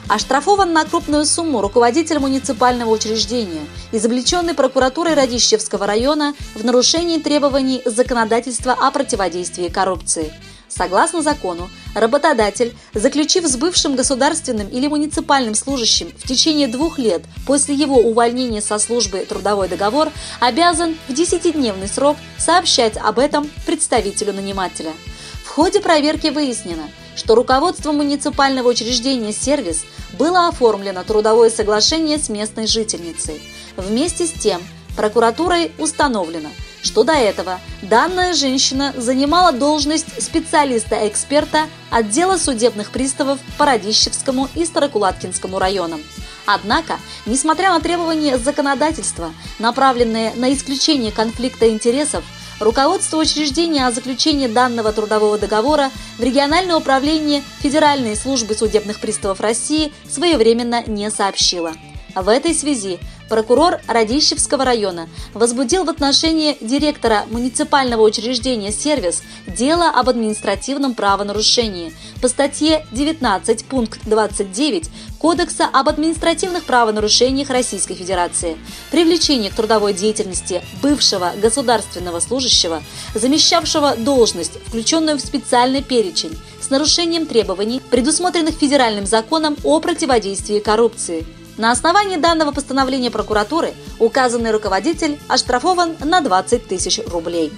Оштрафован на крупную сумму руководитель муниципального учреждения, изобличенный прокуратурой Радищевского района в нарушении требований законодательства о противодействии коррупции. Согласно закону, работодатель, заключив с бывшим государственным или муниципальным служащим в течение 2 лет после его увольнения со службы трудовой договор, обязан в 10-дневный срок сообщать об этом представителю нанимателя. В ходе проверки выяснено, что руководством муниципального учреждения «Сервис» было оформлено трудовое соглашение с местной жительницей. Вместе с тем, прокуратурой установлено, что до этого данная женщина занимала должность специалиста-эксперта отдела судебных приставов по Радищевскому и Старокулаткинскому районам. Однако, несмотря на требования законодательства, направленные на исключение конфликта интересов, руководство учреждения о заключении данного трудового договора в региональное управление Федеральной службы судебных приставов России своевременно не сообщило. В этой связи прокурор Радищевского района возбудил в отношении директора муниципального учреждения «Сервис» дело об административном правонарушении по статье 19 пункт 29 Кодекса об административных правонарушениях Российской Федерации, привлечение к трудовой деятельности бывшего государственного служащего, замещавшего должность, включенную в специальный перечень, с нарушением требований, предусмотренных федеральным законом о противодействии коррупции. На основании данного постановления прокуратуры указанный руководитель оштрафован на 20 000 рублей.